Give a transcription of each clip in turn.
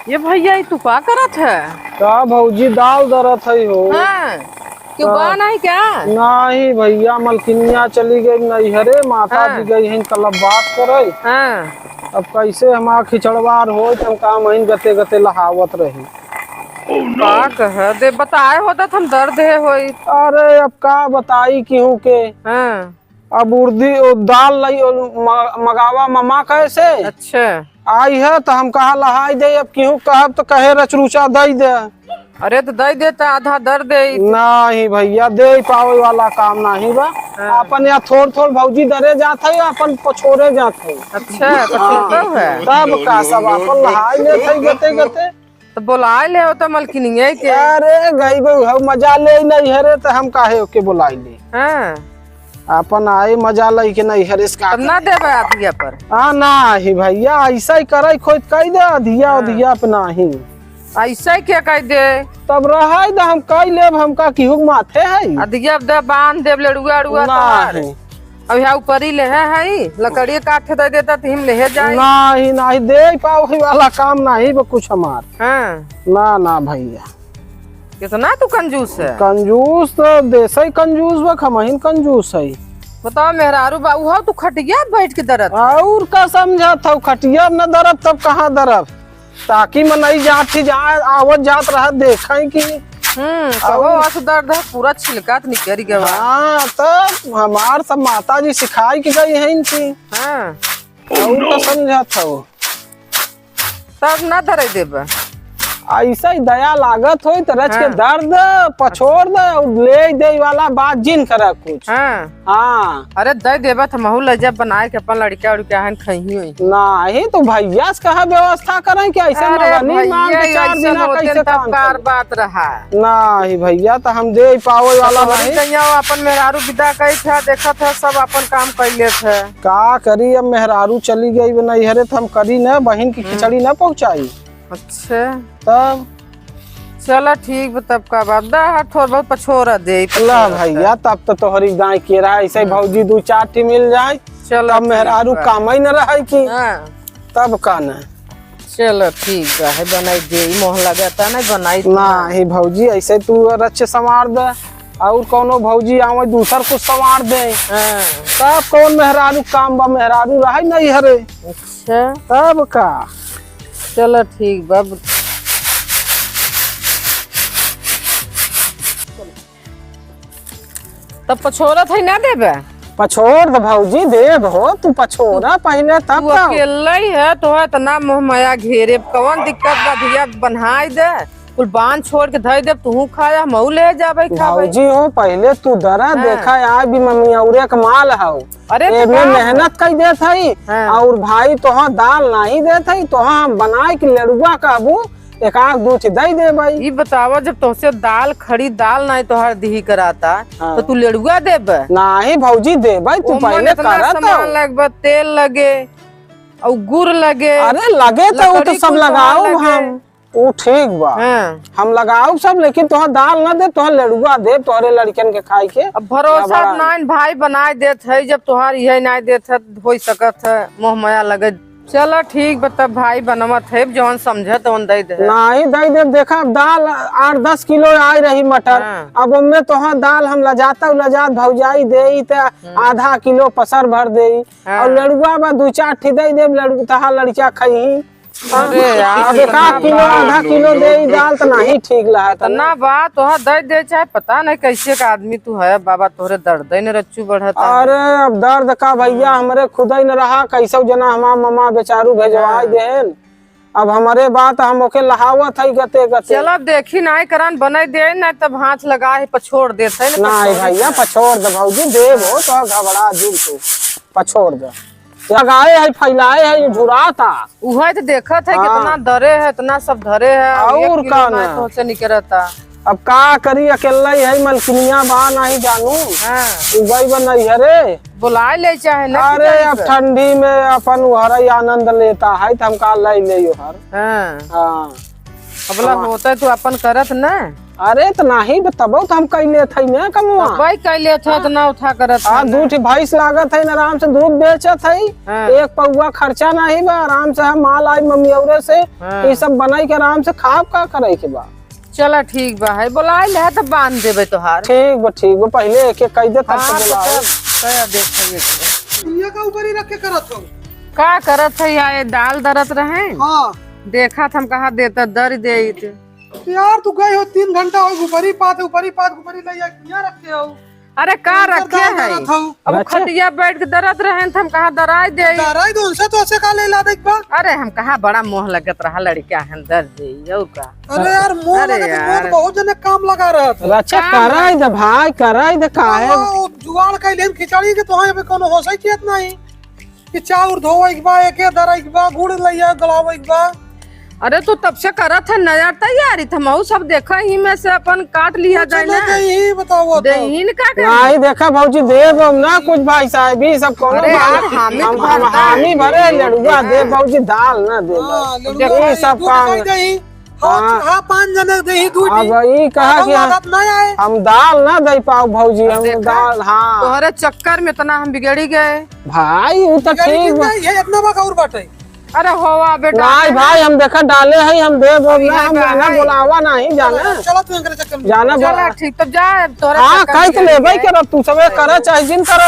ये भैया तू का करत है? का भौजी दाल दरत है हो। हाँ, क्यों बा नहीं क्या? नहीं भैया मलकिनिया चली गई नैहरे, माता जी गई है कलब बात करे। हाँ। अब कैसे हमारा खिचड़वार हो हम काम ही गते गते लहावत रही। का कह दे बताए होता हम दर्द है होई। अरे अब का बताई क्यों के। हाँ। अब उर्दी दाल लाई मगावा ममा कैसे अच्छा। आई है तो हम कहा लहाई दे, अब क्यों कहब तो कहे रचरूचा दे दे। अरे तो दे देता आधा दर्द दे। नहीं भैया दे पावे वाला काम नहीं बा। हाँ। अपन या थोड़ थोड़ भौजी दरे जात है, अपन पछोरे जात है। अच्छा तो ठीक है। तब का सब अपन लहाई ले थे गते गते। तो बुलाए ले हो तो मलकिनिया के। अरे गई बहु मजा ले नहीं हरे तो हम काहे ओके बुलाई ले। हाँ। अपन आए मजा ले के नहीं हरे इसका ना देवे आधिया पर। हाँ नहीं भैया ऐसा ही करे खोद कह दे अधिया अधिया पे नहीं। ऐसा ही क्या कह दे? तब रहा हम कह लेब, हम का केहू माथे है अधिया दे बांध देव लड़ुआ अड़ुआ तार। नहीं अब यहाँ ऊपर ही ले है लकड़ी काट दे देता तो हम ले जाए। नहीं नहीं दे पावे वाला काम नहीं बा कुछ हमार। हाँ। ना ना भैया कितना तू कंजूस है। कंजूस तो देश ही कंजूस बा, हमहिन कंजूस है। बताओ मेहरारू बाबू हो तू खटिया बैठ के दरद और का समझा था खटिया न दरब तब कहाँ दरब, ताकि मन नहीं जाती जाए आवत जात रहा देखा की। तो दर्द है पूरा छिलका तो निकल गया। हाँ तब हमार सब माता जी सिखाई के गई है इनकी। हाँ। और का समझा था तब ना धरे देब। ऐसा ही दया लागत हो तो रच के दर्द पछोड़ दे और ले दे वाला बात जिन करे कुछ। हाँ। हाँ अरे दे देबा तो महू लजब बनाए के अपन लड़का उड़का हन खही हुई। नहीं तो भैया से कहा व्यवस्था करें कि ऐसे नहीं मांग के 4 दिन कैसे काम कार बात रहा। नहीं भैया तो हम दे पावे वाला नहीं। अपन मेहरारू विदा कही था देखा था सब अपन काम कैले थे। का करी अब मेहरारू चली गई नहीं हरे तो हम करी न बहन की खिचड़ी न पहुँचाई। अच्छा तब चला ठीक तब का बात थोड़ा बहुत पछोरा दे भैया तब तो तोहरी गाय के रहा ऐसे भौजी 2-4 टी मिल जाए। चलो मेहरारू काम ही न रहे की। तब का न चलो ठीक है बनाई दे मोह लगता नहीं बनाई नहीं भौजी ऐसे तू रच संवार दे और कोनो भौजी आवे दूसर कुछ संवार दे। तब कौन मेहरारू काम बा, मेहरारू रहे नहीं हरे। अच्छा तब का चलो ठीक बाब। तब पछोरा थे ना देबे। पछोड़ दे भौजी देव हो तू पछोरा पहले तब तू अकेला ही है तो है इतना मोह माया घेरे कौन दिक्कत बा भैया बनाई दे कुल बांध छोड़ के धई दे तू खाया मऊ ले जाबे खाबे। भौजी हो पहले तू दरा देखा आज भी मम्मी औरे कमाल हो। अरे मेहनत कई देत हई और भाई तोहा दाल नहीं देत हई तोहा हम बनाए के लड़ुआ कहबू एक आग दूच दे दे भाई। ये बतावा जब तुझसे दाल खड़ी दाल नहीं तो हर दी कराता तो तू लड़ुआ देब नहीं भौजी दे भाई तू पहले सामान लगे तेल लगे और गुड़ लगे। अरे लगे तो सब लगाओ हम वो ठीक बा। हम लगाओ सब लेकिन तोहर दाल ना दे तोहर लड़ुआ दे तोहरे लड़कन के खाई के। अब भरोसा नहीं भाई बनाए देत है जब तोहार यही नहीं देत है हो सकत है मोह माया लगे। चलो ठीक बता भाई बनवत है जौन समझे तो दे दे। नहीं दे दे देखा दाल 8-10 किलो आई रही मटर। अब उनमें तोहर दाल हम लजात भौजाई दे आधा किलो पसर भर दे और लड़ुआ बा 2-4 ठी दे दे तहा लड़का खई। अरे यार किलो आधा किलो दे दाल तो नहीं ठीक लगा ना बात तोहर दे दे चाहे पता नहीं कैसे का आदमी तू है बाबा तोहरे दर्द न रच्चू बढ़ता। अरे अब दर्द का भैया हमारे खुद ही न रहा कैसे जना हमारा ममा बेचारू भेजवा देन। अब हमारे बात हम ओके लहावत है गते गते। चल अब देखी नहीं करन बनाई दे ना तब हाथ लगा है पछोड़ देते नहीं भैया पछोड़ दे भौजी देव हो तो घबरा जुड़ तू पछोड़ दे लगाए है फैलाए है झुराता उहे तो देखत है कितना दरे है इतना सब धरे है और का तो से निकलता। अब का करी अकेला ही है मलकिनिया बा नहीं जानू। उगई बा नहीं हरे बुलाए ले चाहे ना। अरे अब ठंडी में अपन हर आनंद लेता है तो हम का ले ले हर। हाँ अब होता है तू अपन करत ना अरे तो नहीं बताबो तो हम कैले थे ना कमुआ भाई कैले थे तो ना उठा करत आ दूध भैंस लागत है आराम से दूध बेचत है एक पौआ खर्चा नहीं बा आराम से हम माल आई मम्मी औरे से ये सब बनाई के आराम से खाब का करे के बा। चला ठीक बा है बोलाई ले तो बांध देबे तोहार। ठीक बा पहले एक एक कह दे तब से बुलाओ। कया देख ये का ऊपर ही रख के करत हो का करत है ये दाल दरत रहे। हाँ देखा हम कहा देता दर दे यार तू गई हो 3 घंटा हो ऊपरी पात ऊपरी ले यहाँ रखे हो। अरे का रखे है अब खटिया बैठ के दरद रहे हम कहा दराई दे दराई दो उनसे तो ऐसे का ले ला देख बा। अरे हम कहा बड़ा मोह लगत रहा लड़का है दर दे यौ का। अरे यार मोह लगे तो मोह बहुत जने काम लगा रहा था। अच्छा कराई दे भाई कराई दे काहे जुगाड़ का लेन खिचड़ी के तो है कोनो हो सही चेत नहीं कि चाउर धोवे के बा एके दराई के बा गुड़ लइया गलावे के बा। अरे तू तब से करत है नया तैयारी थम सब देखा ही में से अपन काट लिया जाए ना यही बताओ देहीन का नहीं देखा भौजी देव ना कुछ भाई साहब भी सब कोनो हामी भरे लड़ुआ दे भौजी दाल ना दे ये सब काम हाँ 5 जने दही दूध अब ये कहा कि हम दाल ना दे पाओ भौजी हम दाल। हाँ तोहरे चक्कर में इतना हम बिगड़ी गए भाई वो तो ठीक ये इतना बा और बाटे। अरे होवा बेटा नहीं भाई हम देखा डाले हैं हम दे बोलना हम जाना बोलावा नहीं जाना चलो तू इनके चक्कर में जाना बोला ठीक तो जा तोरे हाँ कह तो ले भाई कर तू सबे करे चाहे जिन कर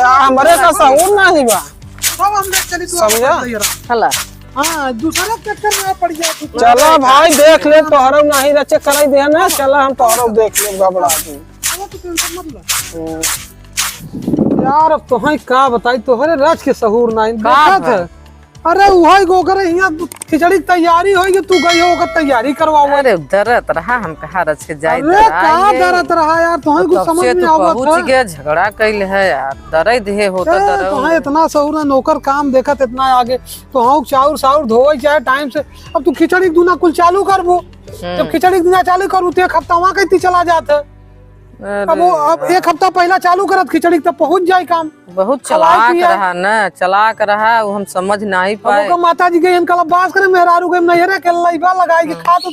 हमरे का सहूर नहीं बा सब हम देख चली तू समझा चला। हां दूसरा चक्कर में पड़ गया तू। चलो भाई देख ले तोहरो नहीं रचे कराई दे ना चलो हम तोहरो देख ले घबरा तू तू टेंशन मत ले यार। अब तोहई का बताई तोहरे राज के सहूर नहीं देखा था। अरे वही गोकर यहाँ खिचड़ी तैयारी होगी तू गई हो तैयारी करवाओ। अरे दरत रहा हम कहा रच के जाए अरे का दरत रहा यार तुम्हें कुछ समझ नहीं आवत पहुंच गया झगड़ा कैल है यार दरई दे होता दर तुम्हें इतना सहूर है नौकर काम देखत इतना आगे तो हाँ चाउर साउर धोए चाहे टाइम से। अब तू खिचड़ी दूना कुल चालू करबो जब खिचड़ी दूना चालू करू तो 1 हफ्ता वहाँ कहती चला जाता। अब 1 हफ्ता पहला चालू करत खिचड़ी तब पहुंच जाए काम। बहुत चलाक रहा ना चलाक रहा वो हम समझ नहीं पाए। अब माता जी गई इनका बास करे मेहरारू गई नहरे के लइबा लगाई के खा तो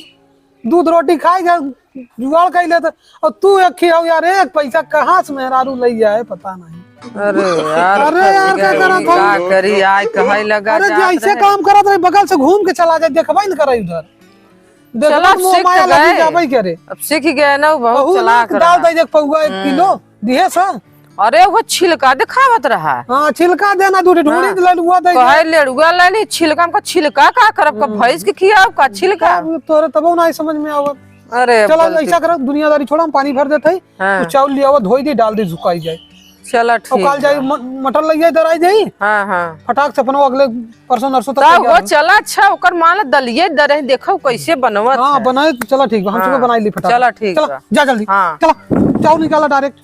दूध रोटी खाएगा जुगाड़ कर लेता और तू एक खियाओ यार 1 पैसा कहाँ से मेहरारू ले जाए पता नहीं। अरे यार क्या करत का करी आय कहे लगा। अरे जैसे काम करत रहे बगल से घूम के चला जाए देखबई न करे उधर चला सीख गए। अब सीख गए ना बहुत चलाक दाल दे देख पौवा 1 किलो दिए सा। अरे वो छिलका दिखावत रहा। हां छिलका देना दूध ढूंढी ललुआ दे कहे लेड़ुआ लेनी छिलका का छिलका का करब का भैंस के खियाव का छिलका तोरे तबो नहीं समझ में आवत। अरे चल ऐसा कर दुनियादारी छोड़ा हम पानी भर देते है तो चावल लिया धोई दे डाल दे झुकाई जाए। चला ठीक काल जाए मटर लग जाए दराई जाई। हां हां फटाक से अपनो अगले परसों नरसों तक तब वो चला अच्छा ओकर माल दलिए दरे देखो कैसे बनवत। हां बनाए चला ठीक बा हम सुबह बनाई ली फटाक। चला ठीक चला जा जल्दी हाँ। चला चावल निकाला डायरेक्ट।